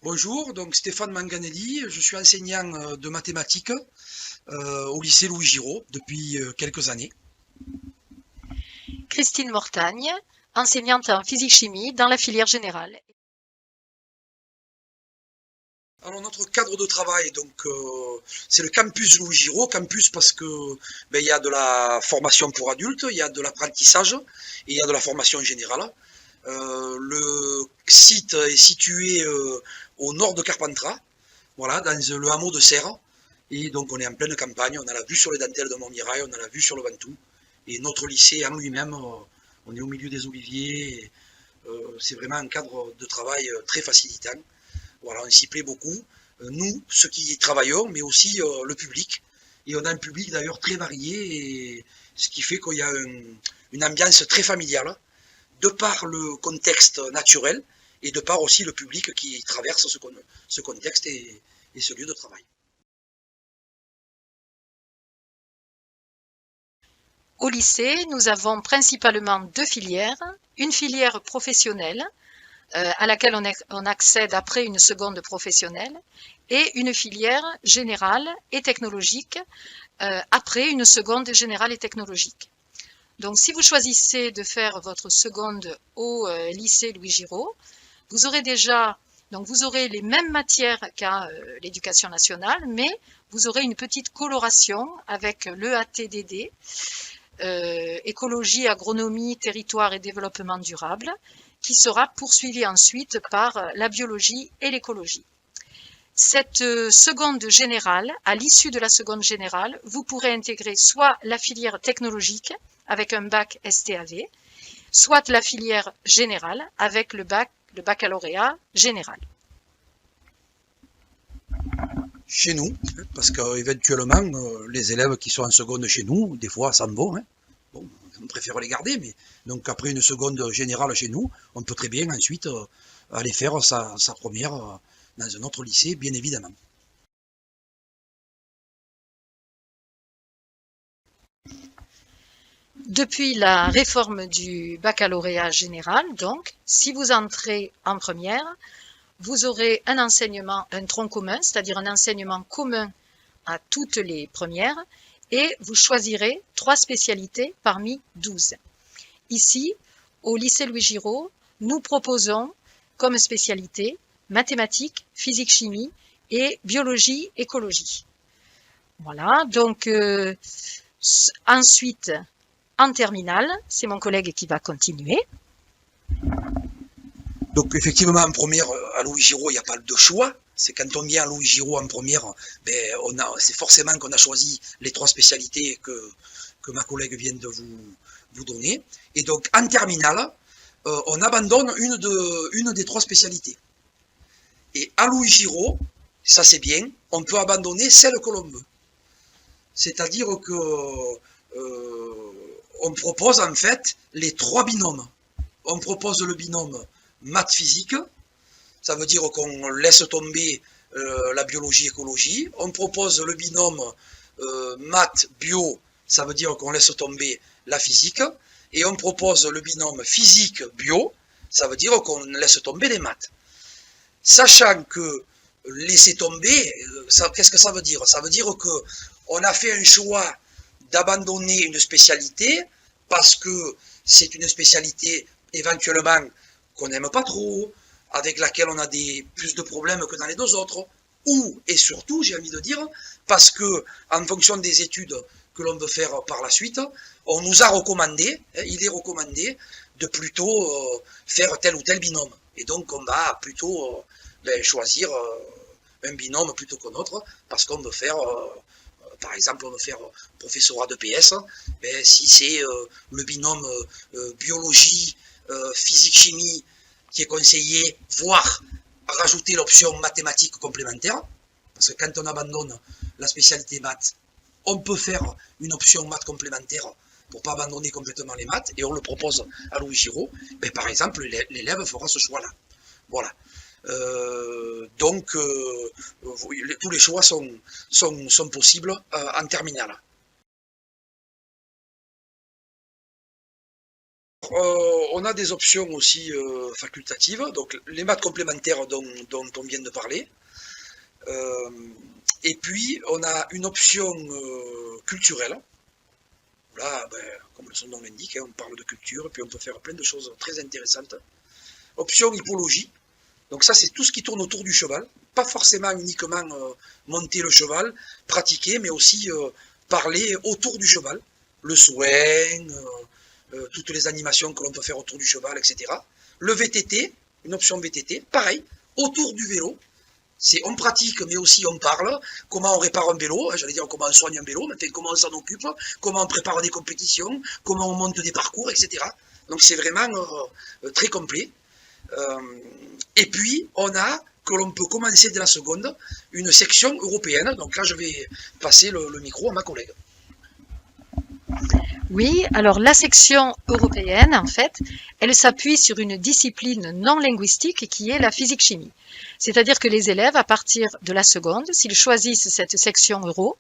Bonjour, donc Stéphane Manganelli, je suis enseignant de mathématiques au lycée Louis Giraud depuis quelques années. Christine Mortagne, enseignante en physique-chimie dans la filière générale. Alors notre cadre de travail, c'est le campus Louis Giraud, campus parce que il y a de la formation pour adultes, il y a de l'apprentissage et il y a de la formation générale. Le site est situé au nord de Carpentras, voilà, dans le hameau de Serres. Et donc on est en pleine campagne, on a la vue sur les dentelles de Montmirail, on a la vue sur le Ventoux. Et notre lycée en lui-même, on est au milieu des oliviers. C'est vraiment un cadre de travail très facilitant. Voilà, on s'y plaît beaucoup. Nous, ceux qui y travaillons, mais aussi le public. Et on a un public d'ailleurs très varié, et ce qui fait qu'il y a une ambiance très familiale, de par le contexte naturel et de par aussi le public qui traverse ce contexte et ce lieu de travail. Au lycée, nous avons principalement deux filières. Une filière professionnelle, à laquelle on accède après une seconde professionnelle, et une filière générale et technologique, après une seconde générale et technologique. Donc, si vous choisissez de faire votre seconde au lycée Louis Giraud, vous aurez les mêmes matières qu'à l'éducation nationale, mais vous aurez une petite coloration avec l'EATDD, écologie, agronomie, territoire et développement durable, qui sera poursuivie ensuite par la biologie et l'écologie. Cette seconde générale, à l'issue de la seconde générale, vous pourrez intégrer soit la filière technologique avec un bac STAV, soit la filière générale avec le baccalauréat général. Chez nous, parce qu'éventuellement, les élèves qui sont en seconde chez nous, des fois, s'en vont. Bon, on préfère les garder, mais donc après une seconde générale chez nous, on peut très bien ensuite aller faire sa première dans un autre lycée, bien évidemment. Depuis la réforme du baccalauréat général, donc, si vous entrez en première, vous aurez un tronc commun, c'est-à-dire un enseignement commun à toutes les premières, et vous choisirez 3 spécialités parmi 12. Ici, au lycée Louis Giraud, nous proposons comme spécialité mathématiques, physique-chimie et biologie-écologie. Voilà, donc ensuite, en terminale, c'est mon collègue qui va continuer. Donc effectivement, en première, à Louis Giraud, il n'y a pas de choix. C'est quand on vient à Louis Giraud en première, c'est forcément qu'on a choisi les 3 spécialités que ma collègue vient de vous donner. Et donc en terminale, on abandonne une des 3 spécialités. Et à Louis Giraud, ça c'est bien, on peut abandonner celle que l'on veut. C'est-à-dire que on propose en fait les 3 binômes. On propose le binôme maths-physique, ça veut dire qu'on laisse tomber la biologie-écologie. On propose le binôme maths-bio, ça veut dire qu'on laisse tomber la physique. Et on propose le binôme physique-bio, ça veut dire qu'on laisse tomber les maths. Sachant que laisser tomber, qu'est-ce que ça veut dire? Ça veut dire qu'on a fait un choix d'abandonner une spécialité parce que c'est une spécialité éventuellement qu'on n'aime pas trop, avec laquelle on a plus de problèmes que dans les 2 autres, ou, et surtout, j'ai envie de dire, parce que, en fonction des études que l'on veut faire par la suite, on nous a recommandé, il est recommandé, de plutôt faire tel ou tel binôme. Et donc, on va plutôt choisir un binôme plutôt qu'un autre, parce qu'on veut faire, par exemple, on veut faire professorat de PS, si c'est le binôme biologie, physique-chimie qui est conseillé, voire rajouter l'option mathématiques complémentaire, parce que quand on abandonne la spécialité maths, on peut faire une option maths complémentaire pour ne pas abandonner complètement les maths, et on le propose à Louis Giraud, par exemple, l'élève fera ce choix-là. Voilà. Donc, tous les choix sont possibles en terminale. On a des options aussi facultatives, donc les maths complémentaires dont on vient de parler. Et puis, on a une option culturelle. Là, ben, comme son nom l'indique, hein, on parle de culture, et puis on peut faire plein de choses très intéressantes. Option hippologie. Donc ça, c'est tout ce qui tourne autour du cheval. Pas forcément uniquement monter le cheval, pratiquer, mais aussi parler autour du cheval. Le soin, toutes les animations que l'on peut faire autour du cheval, etc. Le VTT, une option VTT, pareil, autour du vélo. On pratique, mais aussi on parle. Comment on répare un vélo, j'allais dire comment on soigne un vélo, mais enfin, comment on s'en occupe, comment on prépare des compétitions, comment on monte des parcours, etc. Donc c'est vraiment très complet. Et puis, on a, que l'on peut commencer dès la seconde, une section européenne. Donc là, je vais passer le micro à ma collègue. Oui, alors la section européenne, en fait, elle s'appuie sur une discipline non linguistique qui est la physique-chimie. C'est-à-dire que les élèves, à partir de la seconde, s'ils choisissent cette section euro,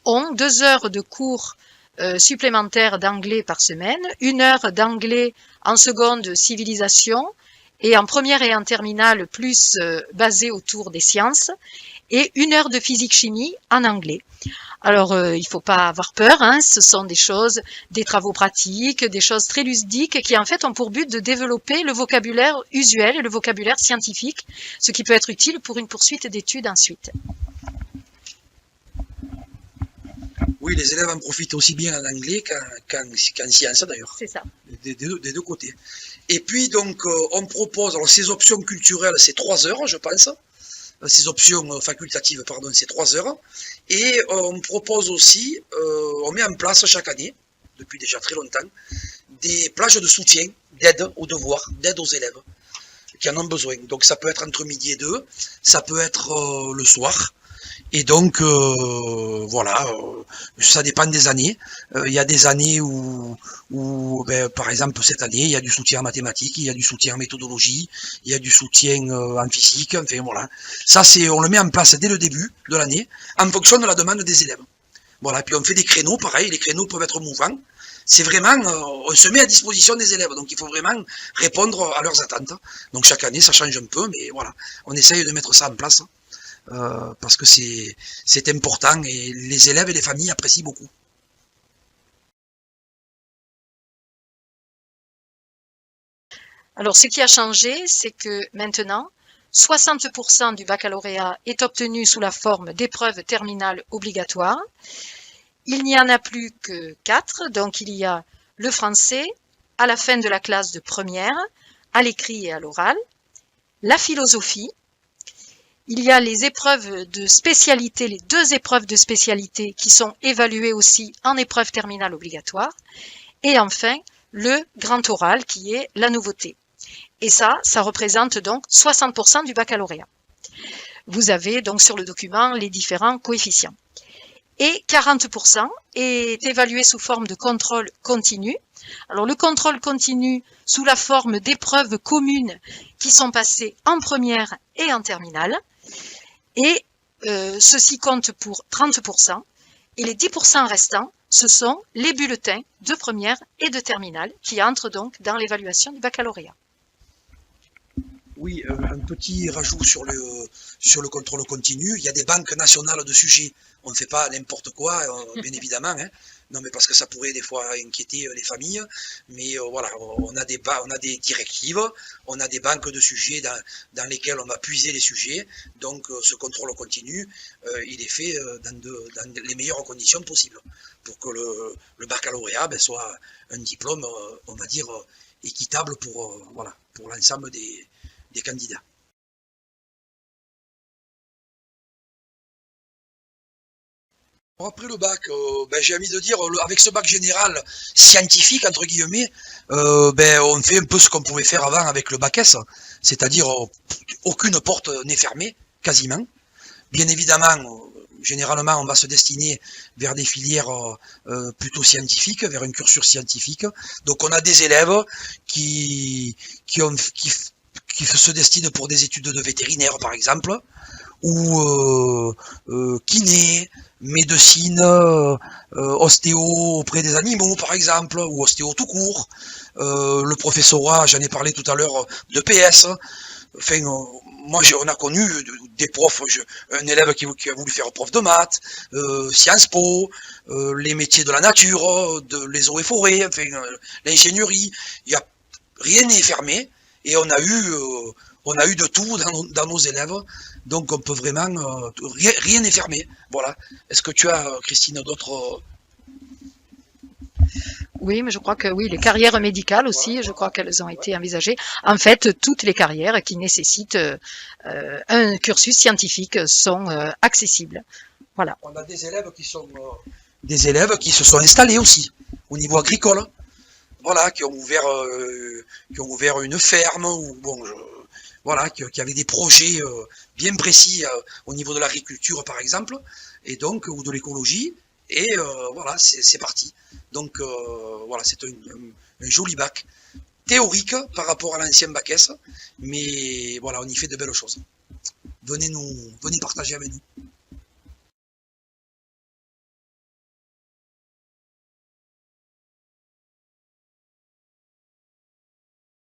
ont 2 heures de cours supplémentaires d'anglais par semaine, 1 heure d'anglais en seconde civilisation, et en première et en terminale plus basé autour des sciences, et 1 heure de physique-chimie en anglais. Alors, il ne faut pas avoir peur, hein, ce sont des choses, des travaux pratiques, des choses très ludiques qui en fait ont pour but de développer le vocabulaire usuel et le vocabulaire scientifique, ce qui peut être utile pour une poursuite d'études ensuite. Oui, les élèves en profitent aussi bien en anglais qu'en sciences d'ailleurs. C'est ça. Des deux côtés. Et puis donc, on propose, alors ces options culturelles, c'est 3 heures, je pense. Ces options facultatives, pardon, c'est 3 heures. Et on propose aussi, on met en place chaque année, depuis déjà très longtemps, des plages de soutien, d'aide aux devoirs, d'aide aux élèves qui en ont besoin. Donc ça peut être entre midi et 2, ça peut être le soir. Et donc, voilà, ça dépend des années. Il y a des années où ben, par exemple, cette année, il y a du soutien en mathématiques, il y a du soutien en méthodologie, il y a du soutien en physique, enfin voilà. Ça, on le met en place dès le début de l'année, en fonction de la demande des élèves. Voilà, et puis on fait des créneaux, pareil, les créneaux peuvent être mouvants. C'est vraiment, on se met à disposition des élèves, donc il faut vraiment répondre à leurs attentes. Donc chaque année, ça change un peu, mais voilà, on essaye de mettre ça en place. Parce que c'est important et les élèves et les familles apprécient beaucoup. Alors, ce qui a changé, c'est que maintenant, 60% du baccalauréat est obtenu sous la forme d'épreuves terminales obligatoires. Il n'y en a plus que 4, donc il y a le français à la fin de la classe de première, à l'écrit et à l'oral, la philosophie, il y a les épreuves de spécialité, les 2 épreuves de spécialité qui sont évaluées aussi en épreuve terminale obligatoire, et enfin le grand oral qui est la nouveauté. Et ça représente donc 60% du baccalauréat. Vous avez donc sur le document les différents coefficients. Et 40% est évalué sous forme de contrôle continu. Alors le contrôle continu sous la forme d'épreuves communes qui sont passées en première et en terminale. Et ceci compte pour 30%. Et les 10% restants, ce sont les bulletins de première et de terminale qui entrent donc dans l'évaluation du baccalauréat. Oui, un petit rajout sur le contrôle continu. Il y a des banques nationales de sujets. On ne fait pas n'importe quoi, bien évidemment. Hein. Non, mais parce que ça pourrait des fois inquiéter les familles. Mais voilà, on a des directives, on a des banques de sujets dans lesquelles on va puiser les sujets. Donc, ce contrôle continu, il est fait dans les meilleures conditions possibles pour que le baccalauréat soit un diplôme, on va dire, équitable pour l'ensemble des candidats. Après le bac, j'ai envie de dire, avec ce bac général scientifique, entre guillemets, on fait un peu ce qu'on pouvait faire avant avec le bac S, c'est-à-dire aucune porte n'est fermée, quasiment. Bien évidemment, généralement, on va se destiner vers des filières plutôt scientifiques, vers un cursus scientifique. Donc on a des élèves qui se destinent pour des études de vétérinaire, par exemple, ou kiné, médecine, ostéo auprès des animaux par exemple, ou ostéo tout court, le professorat, j'en ai parlé tout à l'heure, de PS, enfin, moi on a connu des profs, un élève qui a voulu faire prof de maths, Sciences Po, les métiers de la nature, les eaux et forêts, enfin, l'ingénierie, il y a rien n'est fermé, et on a eu de tout dans nos élèves, donc on peut vraiment, rien n'est fermé, voilà. Est-ce que tu as, Christine, d'autres... Oui, mais je crois que oui, les carrières médicales aussi, je crois qu'elles ont été envisagées. En fait, toutes les carrières qui nécessitent un cursus scientifique sont accessibles. Voilà. On a des élèves des élèves qui se sont installés aussi, au niveau agricole, voilà, qui ont ouvert une ferme, ou bon, voilà, qui avaient des projets bien précis au niveau de l'agriculture par exemple, et donc, ou de l'écologie, et voilà, c'est parti. Donc voilà, c'est un joli bac, théorique par rapport à l'ancien bac S, mais voilà, on y fait de belles choses. Venez partager avec nous.